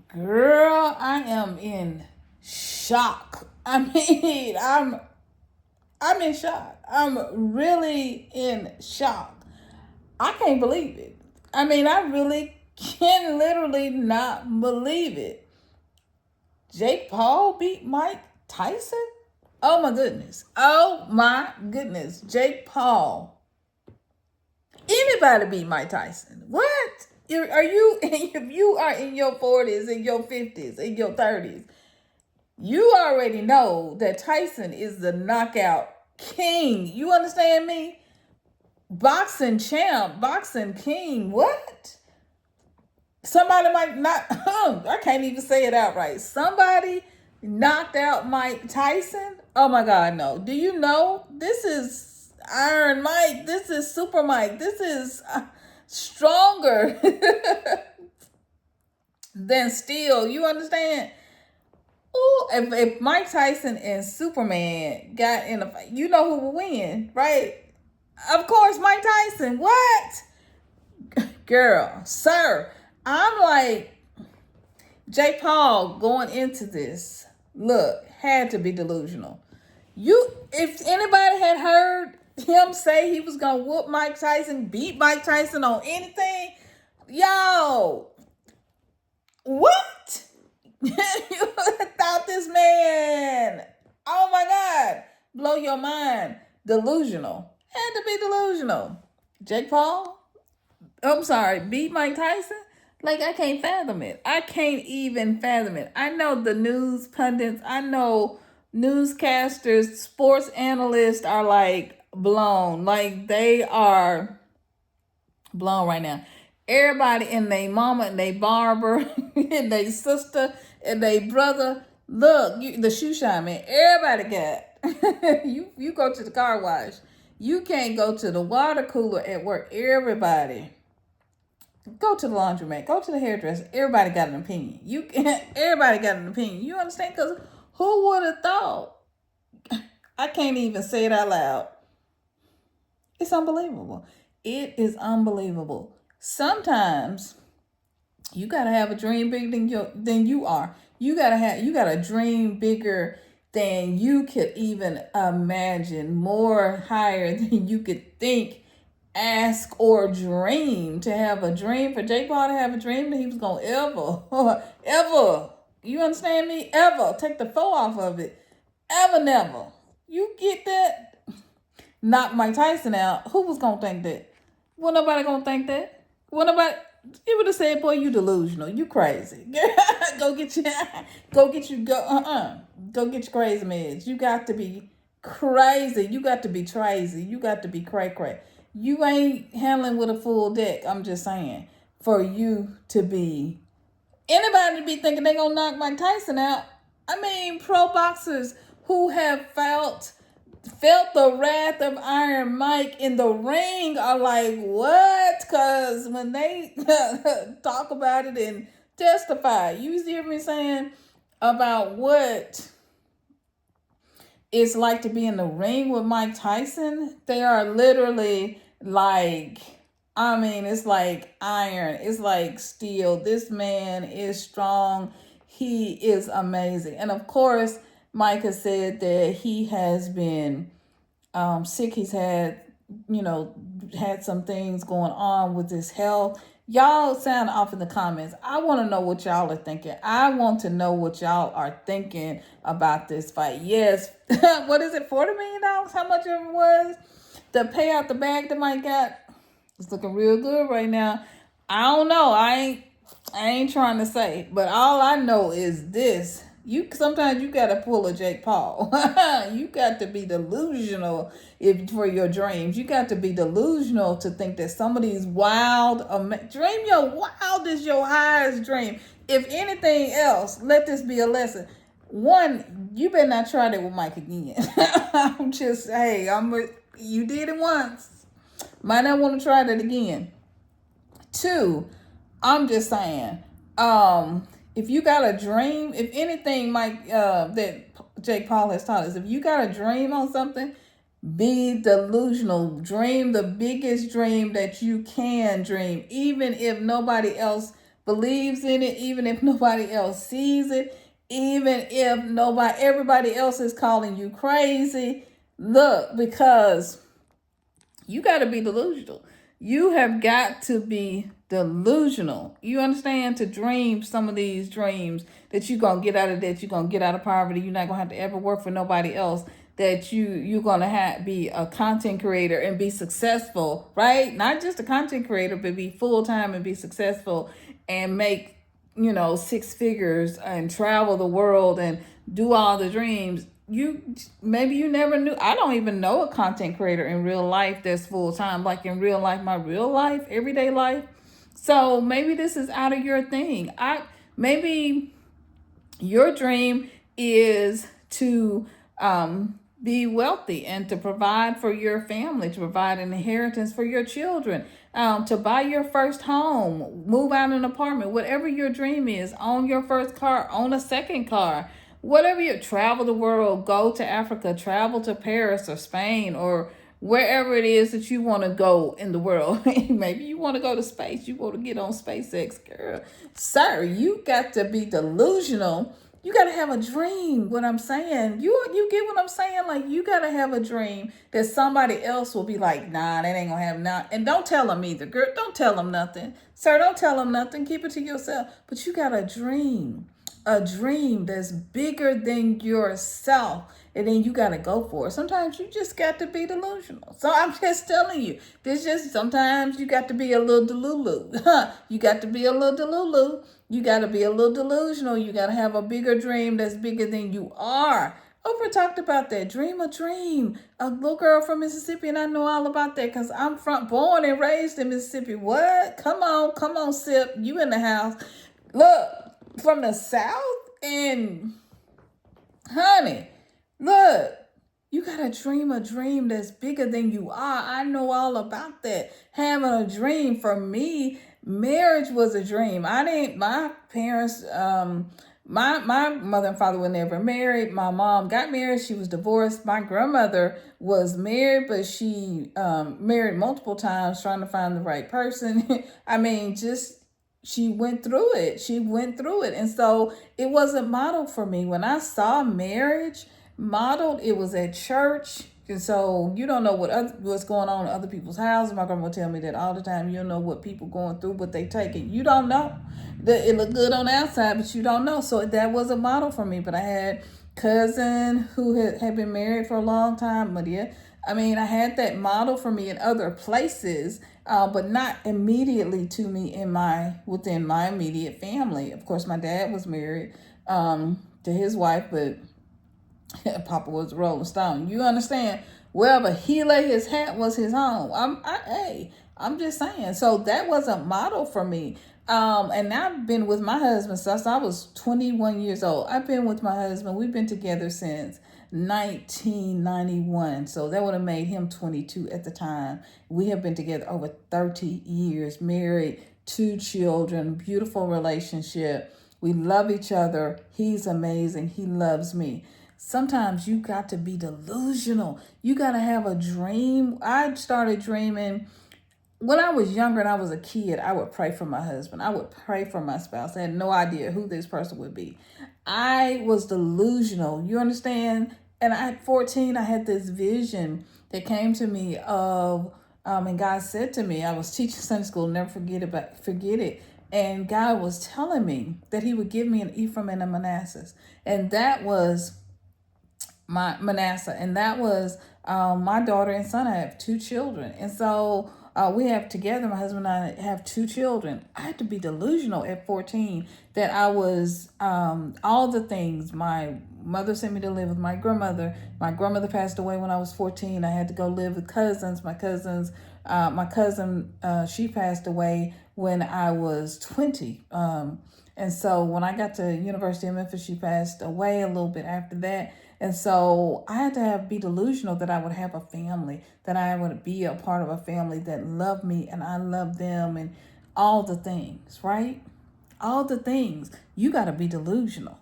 Girl, I am in shock. I'm in shock. I'm really in shock. I can't believe it. I really can literally not believe it. Jake Paul beat Mike Tyson? Oh my goodness. Oh my goodness. Jake Paul. Anybody beat Mike Tyson? What? Are you if you are in your 40s, in your 50s, in your 30s, you already know that Tyson is the knockout king. You understand me? Boxing champ, boxing king. What? Somebody might not, I can't even say it outright. Somebody knocked out Mike Tyson? Oh my God, no. Do you know? This is Iron Mike. This is Super Mike. This is stronger than Steel. You understand? Ooh, if Mike Tyson and Superman got in a fight, you know who will win, right? Of course, Mike Tyson. What? Girl, sir. I'm like, Jake Paul going into this, look, had to be delusional. If anybody had heard him say he was gonna whoop Mike Tyson, beat Mike Tyson on anything, yo, what? You thought this man, oh my God, blow your mind, delusional. Had to be delusional. Jake Paul, I'm sorry, beat Mike Tyson? Like, I can't fathom it. I can't even fathom it. I know the news pundits, I know newscasters, sports analysts are like blown. Like, they are blown right now. Everybody and they mama and they barber and they sister and they brother. Look, the shoe shine man. Everybody got you go to the car wash. You can't go to the water cooler at work. Everybody go to the laundromat. Go to the hairdresser. Everybody got an opinion. Everybody got an opinion. You understand? Because who would have thought? I can't even say it out loud. It's unbelievable. It is unbelievable. Sometimes you gotta have a dream bigger than you are. You gotta dream bigger than you could even imagine, more higher than you could think, ask, or dream. To have a dream, for Jake Paul to have a dream that he was gonna ever, you understand me? Ever take the foe off of it. Ever, never. You get that? Knock Mike Tyson out. Who was gonna think that? Well, nobody gonna think that. Well, nobody. You would have said, "Boy, you delusional. You crazy. Go get your, go get your crazy meds. You got to be crazy. You got to be crazy. You got to be cray cray. You ain't handling with a full deck. I'm just saying, for you to be anybody to be thinking they gonna knock Mike Tyson out. Pro boxers who have felt the wrath of Iron Mike in the ring are like, what? Because when they talk about it and testify, you hear me saying about what it's like to be in the ring with Mike Tyson. They are literally like, it's like iron. It's like steel. This man is strong. He is amazing. And of course, Mike has said that he has been sick. He's had, had some things going on with his health. Y'all sound off in the comments. I want to know what y'all are thinking. I want to know what y'all are thinking about this fight. Yes. What is it? $40 million? How much it was? The payout, the bag that Mike got, it's looking real good right now. I don't know. I ain't trying to say, but all I know is this. Sometimes you gotta pull a Jake Paul. You got to be delusional for your dreams. You got to be delusional to think that some of these wild, dream your wildest, your highest dream. If anything else, let this be a lesson. One, you better not try that with Mike again. You did it once. Might not want to try that again. Two, I'm just saying, if you got a dream, if anything, Mike, that Jake Paul has taught us, if you got a dream on something, be delusional. Dream the biggest dream that you can dream, even if nobody else believes in it, even if nobody else sees it, even if everybody else is calling you crazy. Look, because you got to be delusional. You have got to be delusional. You understand? To dream some of these dreams that you're going to get out of debt, you're going to get out of poverty, you're not going to have to ever work for nobody else, that you're going to be a content creator and be successful, right? Not just a content creator, but be full-time and be successful and make, 6 figures and travel the world and do all the dreams. Maybe you never knew. I don't even know a content creator in real life that's full-time, like in real life, my real life, everyday life. So maybe this is out of your thing. Maybe your dream is to be wealthy and to provide for your family, to provide an inheritance for your children, to buy your first home, move out an apartment, whatever your dream is, own your first car, own a second car, whatever you travel the world, go to Africa, travel to Paris or Spain or wherever it is that you want to go in the world. Maybe you want to go to space. You want to get on SpaceX, girl. Sir, you got to be delusional. You got to have a dream, what I'm saying. You get what I'm saying? Like, you got to have a dream that somebody else will be like, nah, that ain't going to happen now. And don't tell them either, girl. Don't tell them nothing. Sir, don't tell them nothing. Keep it to yourself. But you got a dream that's bigger than yourself. And then you got to go for it. Sometimes you just got to be delusional. So I'm just telling you, sometimes you got to be a little delulu. You got to be a little delulu. You got to be a little delusional. You got to have a bigger dream that's bigger than you are. Oprah talked about that. Dream a dream. A little girl from Mississippi, and I know all about that because I'm born and raised in Mississippi. What? Come on, Sip. You in the house. Look, from the South, and honey, look, you got to dream a dream that's bigger than you are. I know all about that. Having a dream, for me, marriage was a dream. My parents, my mother and father were never married. My mom got married. She was divorced. My grandmother was married, but she married multiple times trying to find the right person. I mean, she went through it. And so it wasn't modeled for me. When I saw marriage modeled, it was at church. And so you don't know what's going on in other people's houses. My grandma would tell me that all the time. You don't know what people going through, what they taking. You don't know. It looked good on the outside, but you don't know. So that was a model for me. But I had cousin who had been married for a long time, Maria. I mean, I had that model for me in other places, but not immediately to me within my immediate family. Of course, my dad was married to his wife, but Papa was a Rolling Stone. You understand? Wherever he lay his hat was his home. I'm just saying. So that wasn't model for me. And I've been with my husband since I was 21 years old. I've been with my husband. We've been together since 1991. So that would have made him 22 at the time. We have been together over 30 years, married, 2 children, beautiful relationship. We love each other. He's amazing. He loves me. Sometimes you got to be delusional. You got to have a dream. I started dreaming when I was younger and I was a kid. I would pray for my husband. I would pray for my spouse. I had no idea who this person would be. I was delusional. You understand? And at 14, I had this vision that came to me of, and God said to me, I was teaching Sunday school, never forget it. And God was telling me that he would give me an Ephraim and a Manasseh. And that was my Manasseh. And that was my daughter and son. I have 2 children. And so we have together, my husband and I have 2 children. I had to be delusional at 14 that I was all the things. My mother sent me to live with my grandmother. My grandmother passed away when I was 14. I had to go live with cousins. My cousin, she passed away when I was 20. And so when I got to University of Memphis, she passed away a little bit after that. And so I had to be delusional that I would have a family, that I would be a part of a family that loved me and I loved them and all the things, right? All the things. You got to be delusional.